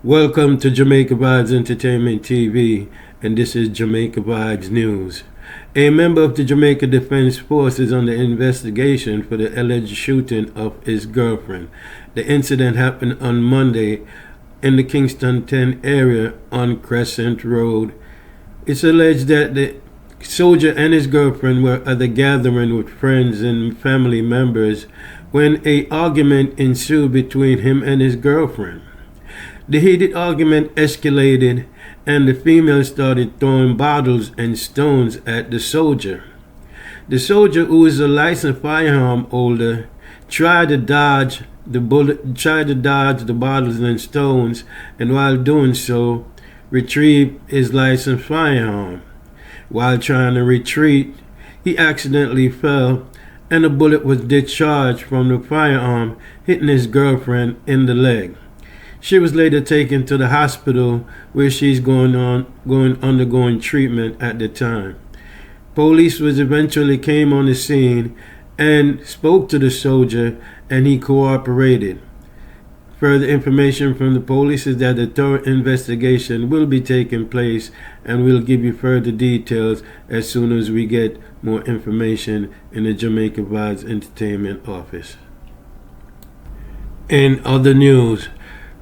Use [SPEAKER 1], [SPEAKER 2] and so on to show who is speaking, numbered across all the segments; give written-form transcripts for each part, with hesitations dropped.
[SPEAKER 1] Welcome to Jamaica Vybz Entertainment TV, and this is Jamaica Vybz News. A member of the Jamaica Defense Force is under investigation for the alleged shooting of his girlfriend. The incident happened on Monday in the Kingston 10 area on Crescent Road. It's alleged that the soldier and his girlfriend were at a gathering with friends and family members when an argument ensued between him and his girlfriend. The heated argument escalated and the female started throwing bottles and stones at the soldier. The soldier, who is a licensed firearm holder, tried to dodge the bottles and stones, and while doing so, retrieved his licensed firearm. While trying to retreat, he accidentally fell and a bullet was discharged from the firearm, hitting his girlfriend in the leg. She was later taken to the hospital where she's undergoing treatment at the time. Police eventually came on the scene and spoke to the soldier, and he cooperated. Further information from the police is that a thorough investigation will be taking place, and we'll give you further details as soon as we get more information in the Jamaica Vybz Entertainment office. In other news,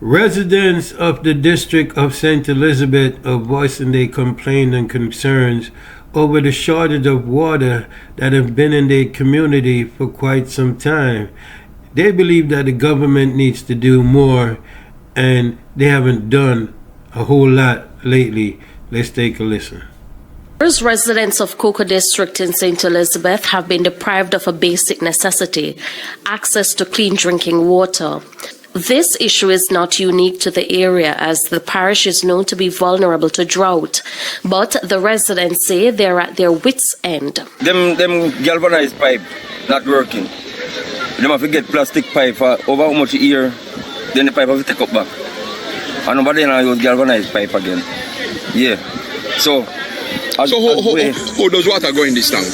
[SPEAKER 1] residents of the district of St. Elizabeth are voicing their complaints and concerns over the shortage of water that have been in their community for quite some time. They believe that the government needs to do more, and they haven't done a whole lot lately. Let's take a listen.
[SPEAKER 2] Residents of Cocoa District in St. Elizabeth have been deprived of a basic necessity, access to clean drinking water. This issue is not unique to the area, as the parish is known to be vulnerable to drought. But the residents say they're at their wits' end.
[SPEAKER 3] Them galvanized pipe not working. Them have to get plastic pipe for over how much a year, then the pipe have to take up back. And nobody now use galvanized pipe again. Yeah. So
[SPEAKER 4] how does water go in this tank?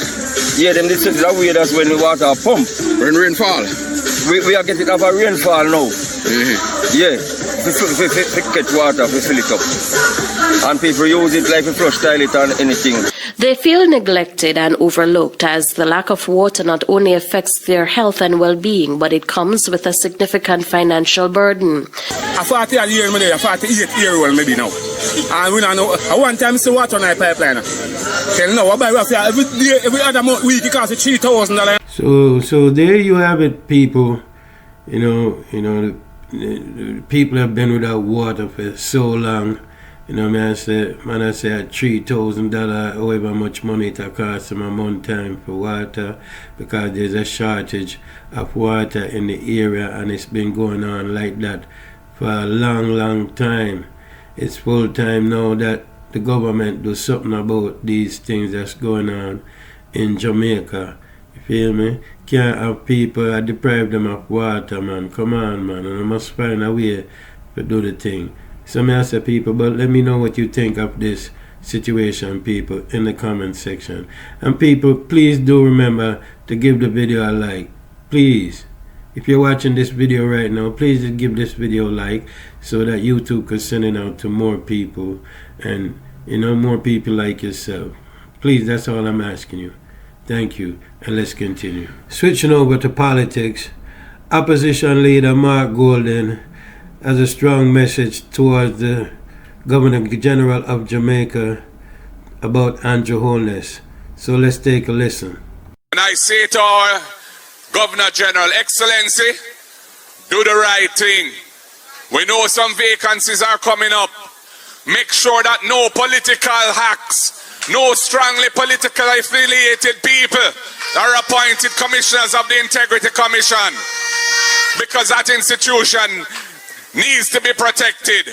[SPEAKER 3] Yeah, them this is that way, that's when the water pump.
[SPEAKER 4] When rainfall?
[SPEAKER 3] We are getting off a rainfall now.
[SPEAKER 4] Mm-hmm.
[SPEAKER 3] Yeah. We get water, we fill it up. And people use it like a flush toilet and anything.
[SPEAKER 2] They feel neglected and overlooked, as the lack of water not only affects their health and well-being, but it comes with a significant financial burden.
[SPEAKER 5] A 40-year-old, a 48-year-old maybe now. And we don't know. One time see water on our pipeline. Tell now, every other week it costs $3,000.
[SPEAKER 1] So there you have it, people. The people have been without water for so long. Man, I say $3,000, however much money it costs them a month time for water, because there's a shortage of water in the area, and it's been going on like that for a long time. It's full time now that the government does something about these things that's going on in Jamaica. You feel me? Can't have people deprive them of water, man. Come on, man. And I must find a way to do the thing. So I say, people, but let me know what you think of this situation, people, in the comment section. And people, please do remember to give the video a like. Please. If you're watching this video right now, please just give this video a like so that YouTube can send it out to more people, and more people like yourself. Please, that's all I'm asking you. Thank you, and let's continue. Switching over to politics, opposition leader Mark Golden has a strong message towards the Governor General of Jamaica about Andrew Holness. So let's take a listen.
[SPEAKER 6] And I say to our Governor General, Excellency, do the right thing. We know some vacancies are coming up. Make sure that no political hacks, no strongly politically affiliated people are appointed commissioners of the Integrity Commission, because that institution needs to be protected.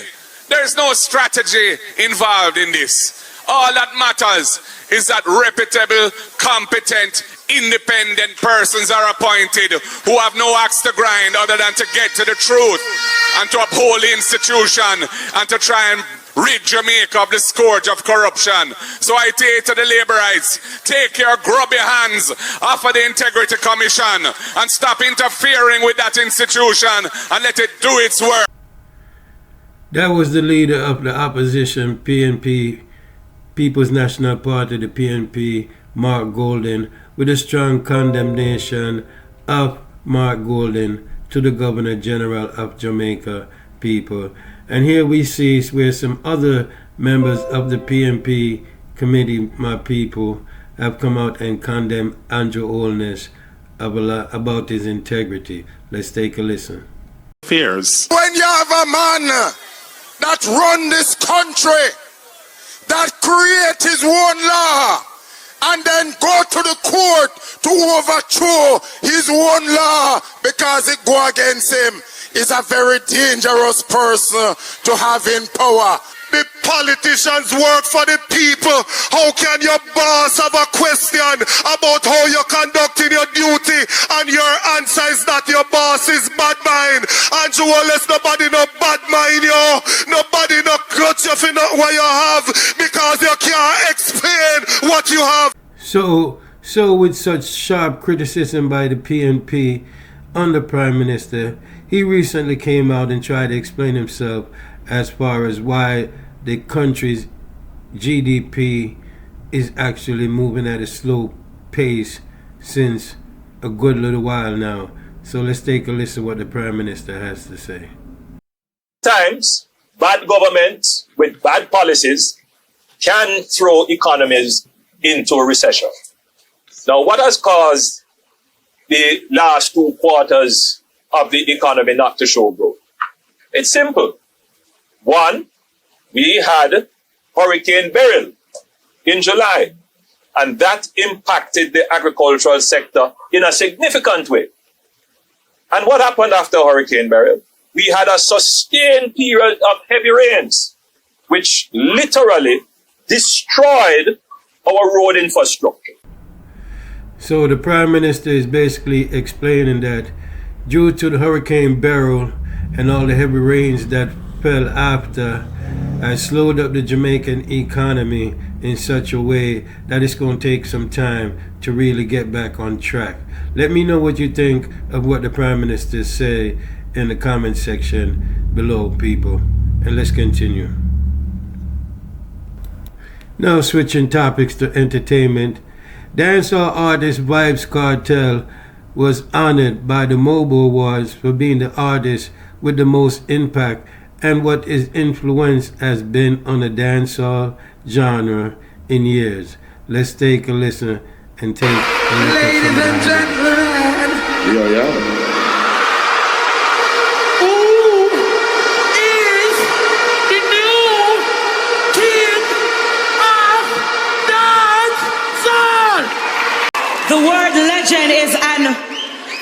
[SPEAKER 6] There's no strategy involved in this. All that matters is that reputable, competent, independent persons are appointed who have no axe to grind other than to get to the truth and to uphold the institution and to try and rid Jamaica of the scourge of corruption. So I say to the Labourites, take your grubby hands off of the Integrity Commission and stop interfering with that institution and let it do its work.
[SPEAKER 1] That was the leader of the opposition PNP, People's National Party, the PNP, Mark Golden, with a strong condemnation of Mark Golden to the Governor General of Jamaica people. And here we see where some other members of the PNP committee, my people, have come out and condemned Andrew Holness about his integrity. Let's take a listen.
[SPEAKER 7] Fears.
[SPEAKER 8] When you have a man that run this country, that create his own law, and then go to the court to overthrow his own law because it go against him, is a very dangerous person to have in power. The politicians work for the people. How can your boss have a question about how you're conducting your duty and your answer is that your boss is bad mind? Andrew Wallace, nobody no bad mind you. Nobody no clutch you for not what you have because you can't explain what you have.
[SPEAKER 1] So with such sharp criticism by the PNP on the Prime Minister, he recently came out and tried to explain himself as far as why the country's GDP is actually moving at a slow pace since a good little while now. So let's take a listen to what the Prime Minister has to say.
[SPEAKER 9] Times, bad government with bad policies can throw economies into a recession. Now, what has caused the last 2 quarters of the economy not to show growth? It's simple. One, we had Hurricane Beryl in July, and that impacted the agricultural sector in a significant way. And what happened after Hurricane Beryl? We had a sustained period of heavy rains, which literally destroyed our road infrastructure.
[SPEAKER 1] So the Prime Minister is basically explaining that due to the Hurricane Beryl and all the heavy rains that fell after, has slowed up the Jamaican economy in such a way that it's going to take some time to really get back on track. Let me know what you think of what the Prime Minister say in the comment section below, people. And let's continue. Now switching topics to entertainment. Dancehall artist Vybz Kartel was honored by the Mobile Awards for being the artist with the most impact and what his influence has been on the dancehall genre in years. Let's take a listen and take a look at some of that.
[SPEAKER 4] Yeah.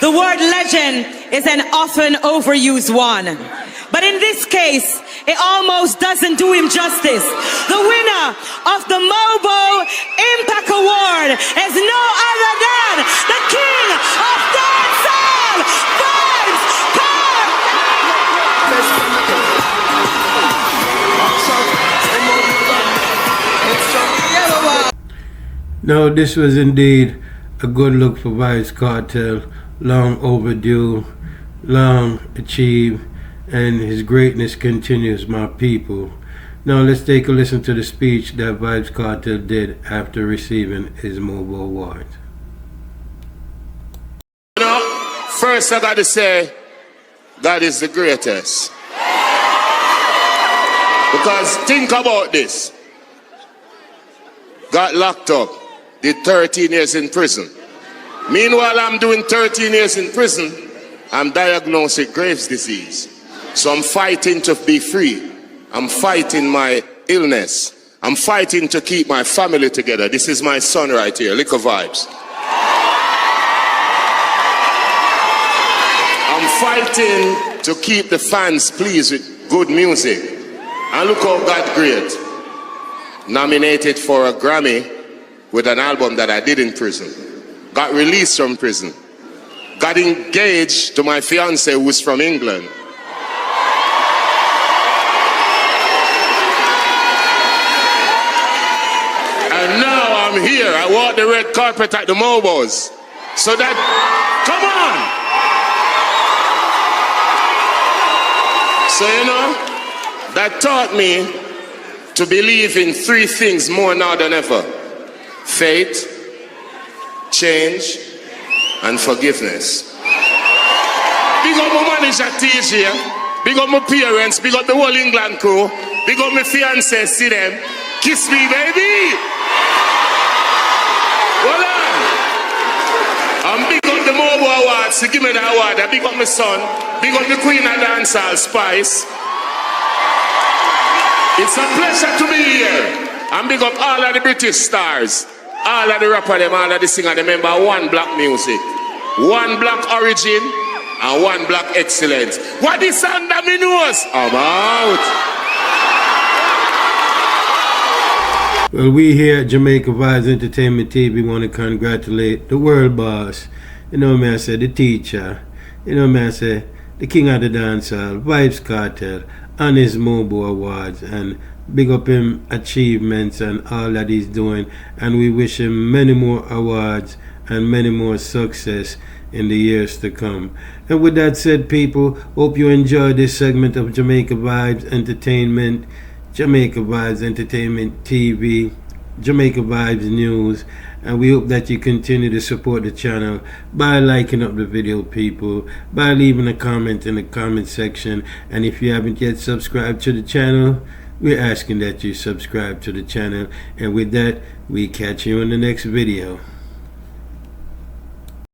[SPEAKER 10] The word legend is an often overused one. But in this case, it almost doesn't do him justice. The winner of the Mobile Impact Award is no other than the King of Dancehall, Vybz Kartel!
[SPEAKER 1] No, this was indeed a good look for Vybz Kartel. Long overdue, long achieved, and his greatness continues, my people. Now let's take a listen to the speech that Vybz Kartel did after receiving his Mobile Award.
[SPEAKER 11] You know, first I gotta say, God is the greatest. Because think about this. Got locked up, did 13 years in prison. Meanwhile, I'm doing 13 years in prison. I'm diagnosed with Graves' disease. So I'm fighting to be free. I'm fighting my illness. I'm fighting to keep my family together. This is my son right here, Liquor Vybz. I'm fighting to keep the fans pleased with good music. And look how God great. Nominated for a Grammy with an album that I did in prison. Got released from prison. Got engaged to my fiance who's from England. And now I'm here. I walk the red carpet at the Mobiles. So that, come on! So you know, that taught me to believe in three things more now than ever: faith, change, and forgiveness. Big up my manager TJ, big up my parents, big up the whole England crew, big up my fiancé, see them. Kiss me, baby! Hold on! And big up the Mobo Awards, to give me the award. Big up my son, big up the Queen of Dancehall, Spice. It's a pleasure to be here. And big up all of the British stars, all of the rappers, all of the singers. Remember, one black music, one black origin, and one black excellence. What is under me nose? I'm out.
[SPEAKER 1] Well, we here at Jamaica Vybz Entertainment TV want to congratulate the world boss. You know me, I say the teacher. You know me, I say the king of the dancehall, Vybz Kartel, on his Mobo Awards, and big up him achievements and all that he's doing. And we wish him many more awards and many more success in the years to come. And with that said, people, hope you enjoyed this segment of Jamaica Vybz Entertainment, Jamaica Vybz Entertainment TV, Jamaica Vybz News, and we hope that you continue to support the channel by liking up the video, people, by leaving a comment in the comment section, and if you haven't yet subscribed to the channel, we're asking that you subscribe to the channel. And with that, we catch you in the next video.